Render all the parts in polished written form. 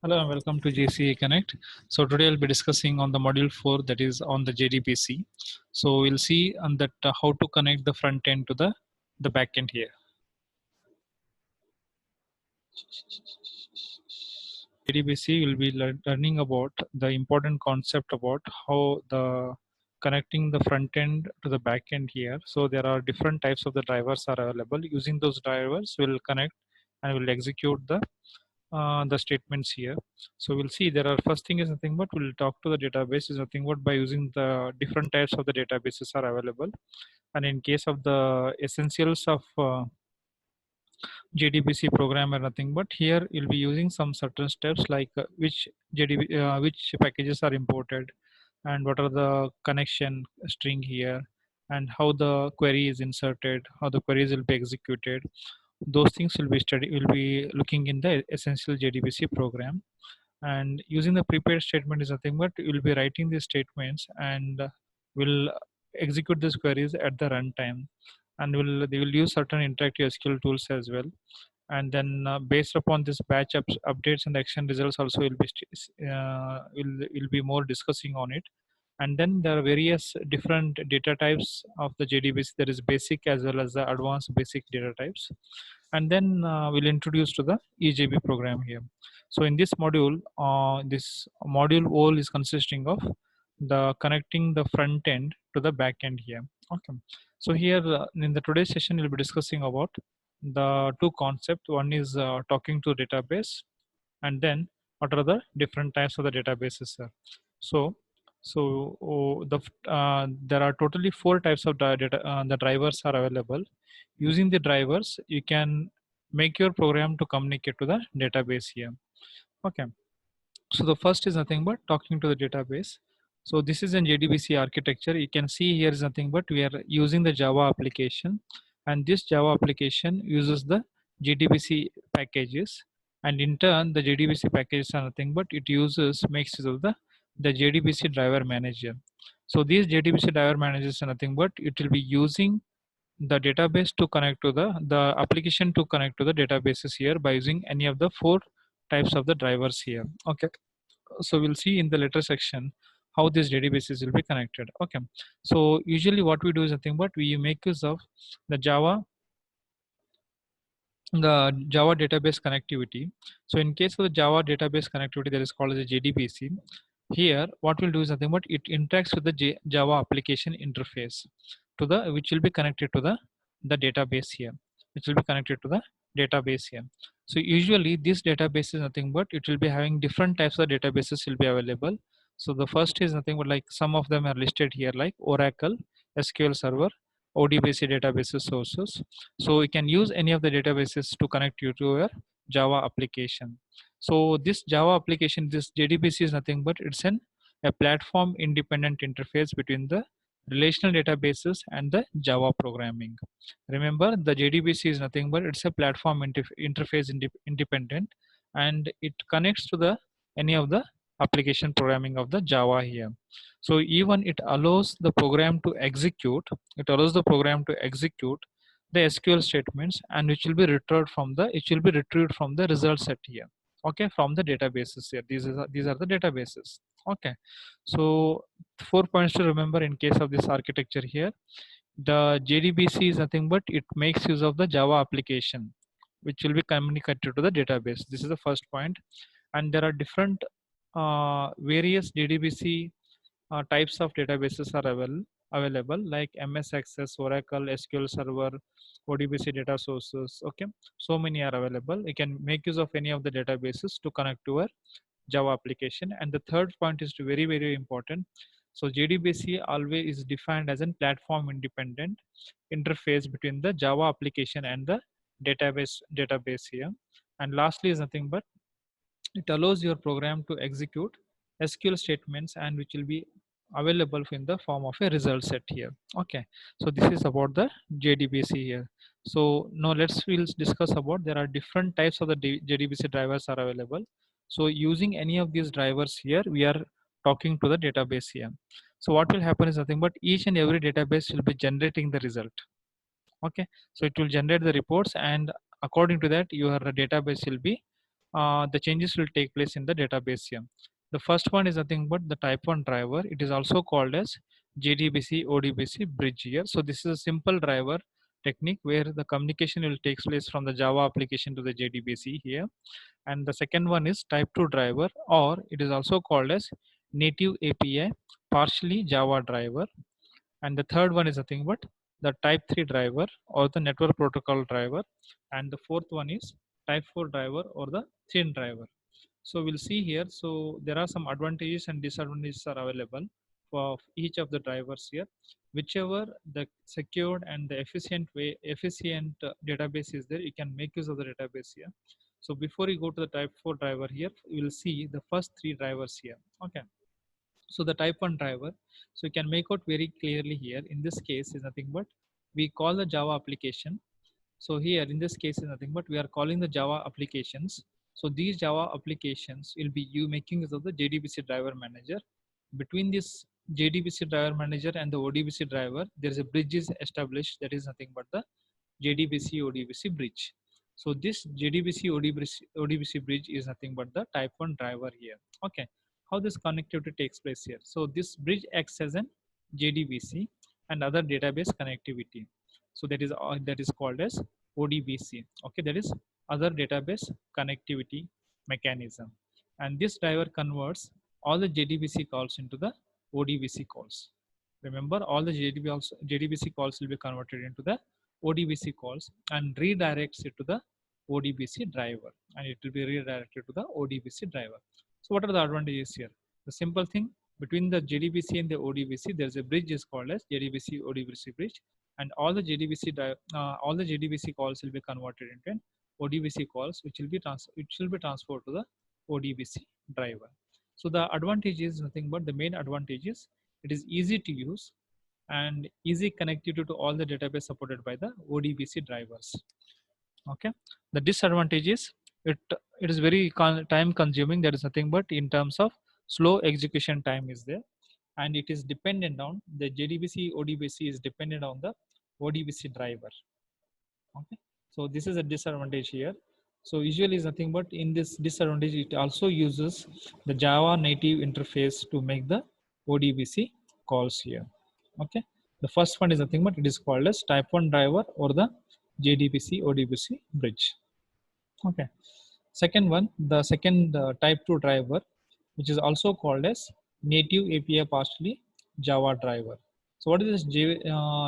Hello and welcome to JCA Connect. So today I'll be discussing on the module 4, that is on the JDBC. So we'll see on that how to connect the front end to the back end here. JDBC will be learning about the important concept about how the connecting the front end to the back end here. So there are different types of the drivers are available. Using those drivers, we'll connect and we'll execute the statements here. So we'll see there are first thing is nothing but we'll talk to the database is nothing but by using the different types of the databases are available. And in case of the essentials of JDBC program or nothing but here you'll be using some certain steps like which packages are imported and what are the connection string here and how the query is inserted, how the queries will be executed. Those things will be looking in the essential JDBC program. And using the prepared statement is nothing but you'll be writing these statements and will execute these queries at the runtime, and they will use certain interactive SQL tools as well. And then based upon this batch updates and action results also will be more discussing on it. And then there are various different data types of the JDBC. There is basic as well as the advanced basic data types. And then we'll introduce to the EJB program here. So in this module all is consisting of the connecting the front end to the back end here. Okay. So here in the today's session, we'll be discussing about the two concepts. One is talking to database, and then what are the different types of the databases, sir. So there are totally four types of the drivers are available. Using the drivers you can make your program to communicate to the database here. Okay. So the first is nothing but talking to the database. So this is an JDBC architecture. You can see here is nothing but we are using the Java application, and this Java application uses the JDBC packages, and in turn the JDBC packages are nothing but it makes use of the JDBC driver manager. So these JDBC driver managers are nothing but it will be using the database to connect to the application to connect to the databases here by using any of the four types of the drivers here. Okay. So we'll see in the later section how these databases will be connected. Okay. So usually what we do is nothing but we make use of the Java database connectivity. So in case of the Java database connectivity, that is called as a JDBC. Here, what we'll do is nothing but it interacts with the Java application interface which will be connected to the database here, which will be connected to the database here. So usually this database is nothing but it will be having different types of databases will be available. So the first is nothing but like some of them are listed here like Oracle, SQL Server, ODBC databases sources. So you can use any of the databases to connect you to your Java application. So this Java application, this JDBC is nothing but it's a platform independent interface between the relational databases and the Java programming. Remember, the JDBC is nothing but it's a platform interface independent, and it connects to the any of the application programming of the Java here. So even it allows the program to execute. It allows the program to execute the SQL statements, and which will be retrieved from the result set here. Okay, from the databases here. These are the databases. Okay. So 4 points to remember in case of this architecture here. The JDBC is nothing but it makes use of the Java application, which will be communicated to the database. This is the first point. And there are different various JDBC types of databases are available like MS Access, Oracle, SQL Server, ODBC data sources. Okay, so many are available. You can make use of any of the databases to connect to a Java application. And the third point is very, very important. So JDBC always is defined as a platform independent interface between the Java application and the database here. And lastly is nothing but it allows your program to execute SQL statements, and which will be available in the form of a result set here. Okay, so this is about the JDBC here. So now we'll discuss about there are different types of the JDBC drivers are available. So using any of these drivers here, we are talking to the database here. So what will happen is nothing but each and every database will be generating the result. Okay, so it will generate the reports, and according to that your database will be the changes will take place in the database here. The first one is nothing but the type 1 driver. It is also called as JDBC ODBC bridge here. So this is a simple driver technique where the communication will take place from the Java application to the JDBC here. And the second one is type 2 driver, or it is also called as native API partially Java driver. And the third one is nothing but the type 3 driver or the network protocol driver. And the fourth one is type 4 driver or the thin driver. So we'll see here. So there are some advantages and disadvantages are available for each of the drivers here. Whichever the secured and the efficient database is there, you can make use of the database here. So before you go to the type 4 driver here, you will see the first three drivers here. Okay. So the type 1 driver, so you can make out very clearly here. In this case is nothing but we call the Java application. So here in this case is nothing but we are calling the Java applications. So these Java applications will be you making use of the JDBC driver manager. Between this JDBC driver manager and the ODBC driver, there is a bridge is established, that is nothing but the JDBC ODBC bridge. So this JDBC ODBC bridge is nothing but the type 1 driver here. Okay. How this connectivity takes place here. So this bridge acts as an JDBC and other database connectivity. So that is called as ODBC. Okay, that is other database connectivity mechanism. And this driver converts all the JDBC calls into the ODBC calls. Remember, all the JDBC calls will be converted into the ODBC calls and redirects it to the ODBC driver, and it will be redirected to the ODBC driver. So what are the advantages here? The simple thing, between the JDBC and the ODBC, there's a bridge is called as JDBC ODBC bridge, and all the JDBC calls will be converted into an ODBC calls, which will be transferred to the ODBC driver. So the advantage is nothing but the main advantage is it is easy to use and easy connectivity to all the database supported by the ODBC drivers. Okay. The disadvantage is it is very time consuming. There is nothing but in terms of slow execution time is there, and it is dependent on the JDBC ODBC is dependent on the ODBC driver. Okay. So this is a disadvantage here. So usually is nothing but in this disadvantage, it also uses the Java native interface to make the ODBC calls here. Okay. The first one is nothing but it is called as type 1 driver or the JDBC ODBC bridge. Okay. Second one, the second type 2 driver, which is also called as native API partially Java driver. So what is this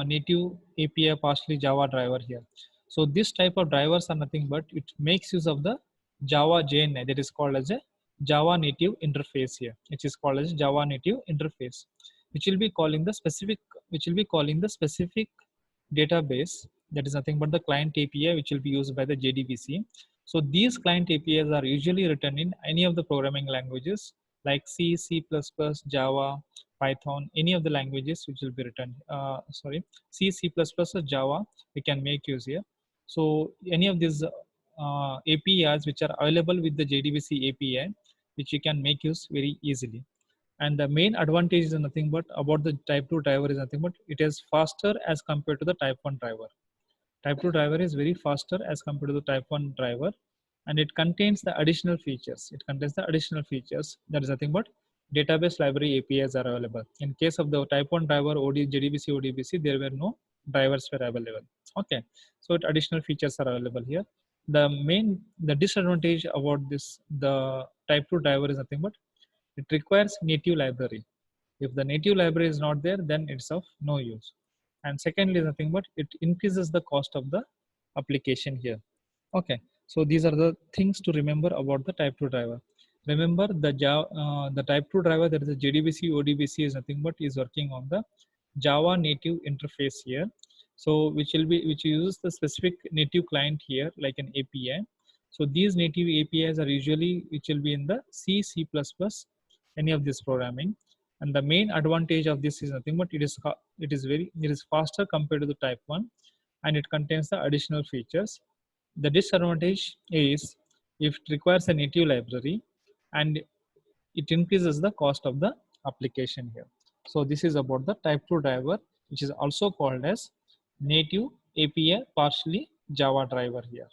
native API partially Java driver here? So this type of drivers are nothing but it makes use of the Java JNI, that is called as a Java native interface here, which is called as Java native interface, which will be calling the specific database, that is nothing but the client API, which will be used by the JDBC. So these client APIs are usually written in any of the programming languages like C, C++, Java, Python, any of the languages which will be written. C, C++, or Java, we can make use here. So any of these APIs which are available with the JDBC API, which you can make use very easily. And the main advantage is nothing but about the type 2 driver is nothing but it is faster as compared to the type 1 driver. Type 2 driver is very faster as compared to the type 1 driver, and it contains the additional features. That is nothing but database library APIs are available. In case of the type 1 driver JDBC ODBC, there were no drivers were available. Okay, so additional features are available here. The disadvantage about the type 2 driver is nothing but it requires native library. If the native library is not there, then it's of no use. And secondly, nothing but it increases the cost of the application here. Okay, so these are the things to remember about the type 2 driver. Remember the type 2 driver, that is a JDBC ODBC, is nothing but is working on the Java native interface here. So which uses the specific native client here like an API. So these native APIs are usually which will be in the C, C++, any of this programming. And the main advantage of this is nothing but it is faster compared to the type 1, and it contains the additional features. The disadvantage is if it requires a native library and it increases the cost of the application here. So this is about the type 2 driver, which is also called as native API partially Java driver here.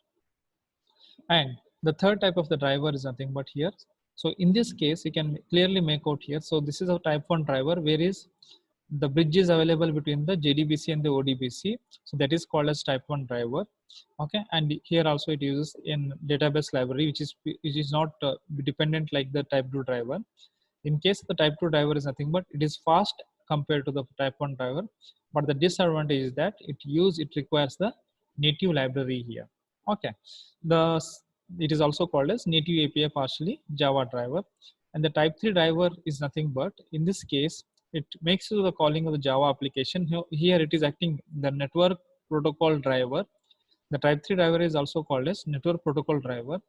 And The third type of the driver is nothing but here. So in this case, you can clearly make out here. So this is a type 1 driver, where is the bridge is available between the JDBC and the ODBC. So that is called as type 1 driver. Okay, and here also it uses in database library, which is not dependent like the type 2 driver. In case the type 2 driver is nothing but it is fast compared to the type 1 driver, but the disadvantage is that it requires the native library here. Okay, the it is also called as native API partially Java driver, and the type 3 driver is nothing but in this case it makes the calling of the Java application. Here it is acting the network protocol driver. The type 3 driver is also called as network protocol driver,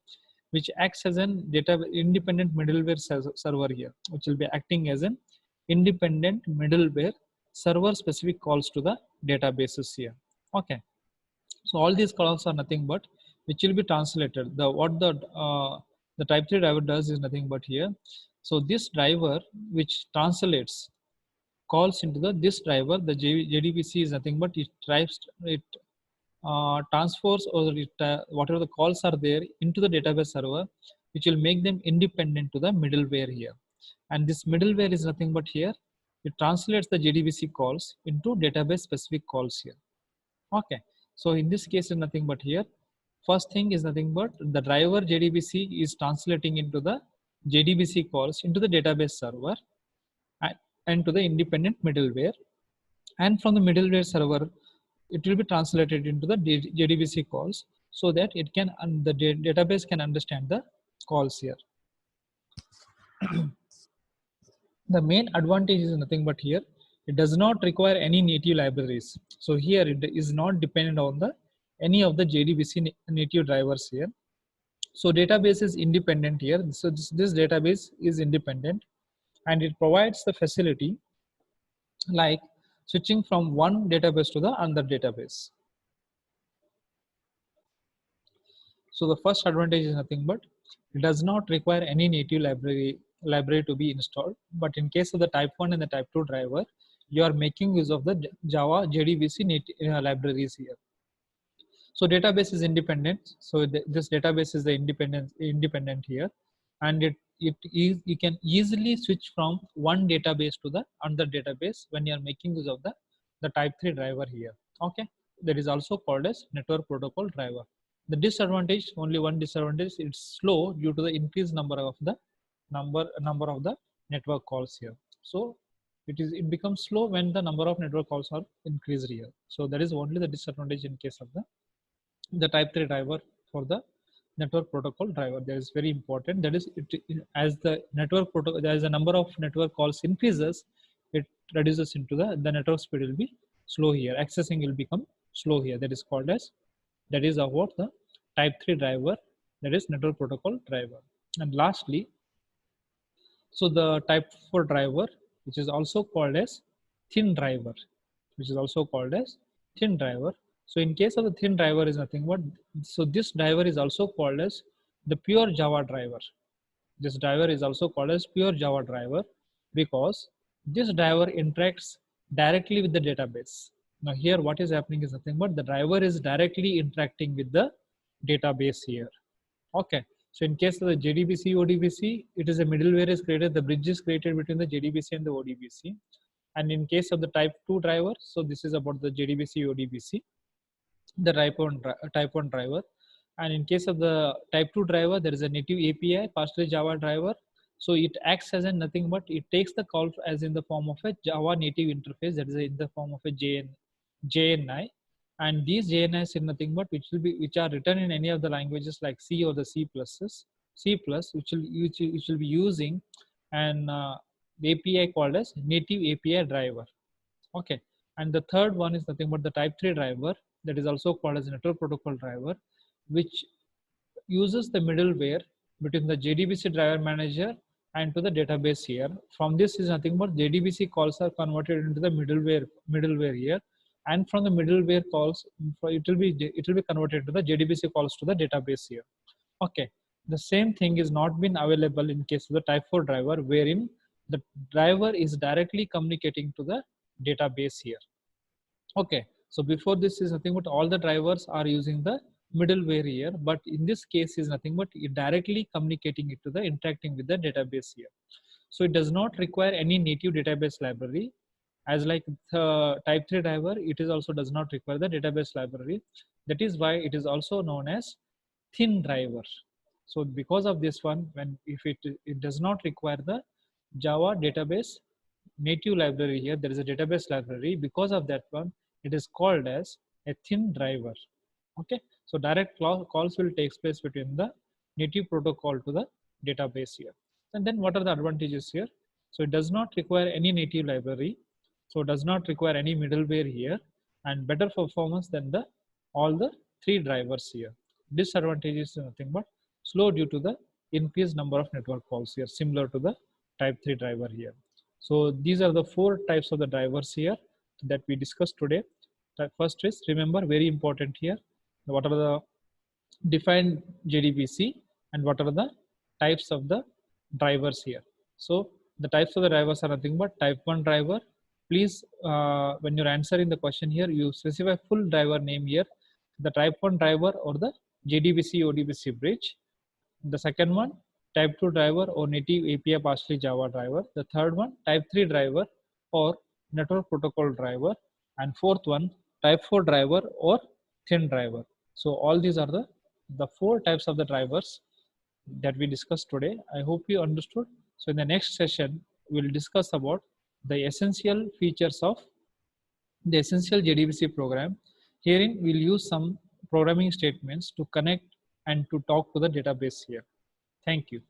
which acts as an data independent middleware server here, which will be acting as an independent middleware server specific calls to the databases here. Okay, so all these calls are nothing but which will be translated. The type 3 driver does is nothing but here. So this driver which translates calls into this driver, the JDBC is nothing but it transfers or whatever the calls are there into the database server, which will make them independent to the middleware here. And this middleware is nothing but here, it translates the JDBC calls into database specific calls here. Okay, so in this case is nothing but here, first thing is nothing but the driver JDBC is translating into the JDBC calls into the database server and to the independent middleware, and from the middleware server it will be translated into the JDBC calls so that it can the database can understand the calls here. The main advantage is nothing but here, it does not require any native libraries. So here it is not dependent on the any of the JDBC native drivers here. So database is independent here. So this database is independent, and it provides the facility like switching from one database to the another database. So the first advantage is nothing but it does not require any native library to be installed. But in case of the type 1 and the type 2 driver, you are making use of the Java JDBC libraries here. So database is independent. So this database is the independent here, and you can easily switch from one database to the another database when you are making use of the type 3 driver here. Okay, that is also called as network protocol driver. The disadvantage, only one disadvantage, it's slow due to the increased number of the network calls here. So it becomes slow when the number of network calls are increased here. So that is only the disadvantage in case of the type 3 driver for the network protocol driver. That is very important. That is as the network protocol, as the number of network calls increases, it reduces into the network speed will be slow here. Accessing will become slow here. That is called as, that is about the type 3 driver, that is network protocol driver. And lastly, so the type 4 driver, which is also called as thin driver, So in case of the thin driver is nothing but, so this driver is also called as the pure Java driver. This driver is also called as pure Java driver because this driver interacts directly with the database. Now here what is happening is nothing but the driver is directly interacting with the database here. Okay, so in case of the JDBC ODBC, it is a middleware is created, the bridge is created between the JDBC and the ODBC. And in case of the type 2 driver, so this is about the JDBC ODBC, the type 1 driver. And in case of the type 2 driver, there is a native API partially Java driver. So it acts as a nothing but it takes the call as in the form of a Java native interface, that is in the form of a JNI. And these JNIs are nothing but which are written in any of the languages like C or the C++, which will be using an API called as native API driver. Okay, and the third one is nothing but the type 3 driver, that is also called as network protocol driver, which uses the middleware between the JDBC driver manager and to the database here. From this is nothing but JDBC calls are converted into the middleware here, and from the middleware calls it will be converted to the JDBC calls to the database here. Okay, the same thing is not been available in case of the type 4 driver, wherein the driver is directly communicating to the database here. Okay, so before this is nothing but all the drivers are using the middleware here, but in this case is nothing but directly communicating it to the interacting with the database here. So it does not require any native database library. As like the type 3 driver, it is also does not require the database library. That is why it is also known as thin driver. So because of this one, when if it does not require the Java database native library here, there is a database library. Because of that one, it is called as a thin driver. Okay, so direct calls will take place between the native protocol to the database here. And then what are the advantages here? So it does not require any native library, so it does not require any middleware here, and better performance than the all the three drivers here. Disadvantage is nothing but slow due to the increased number of network calls here, similar to the type 3 driver here. So these are the four types of the drivers here that we discussed today. The first is, remember, very important here, what are the defined JDBC and what are the types of the drivers here. So the types of the drivers are nothing but type 1 driver. Please, when you're answering the question here, you specify full driver name here, the type 1 driver or the JDBC ODBC bridge. The second one, type 2 driver or native API partially Java driver. The third one, type 3 driver or network protocol driver. And fourth one, type 4 driver or thin driver. So all these are the four types of the drivers that we discussed today. I hope you understood. So in the next session, we'll discuss about the essential features of the essential JDBC program. Herein, we'll use some programming statements to connect and to talk to the database here. Thank you.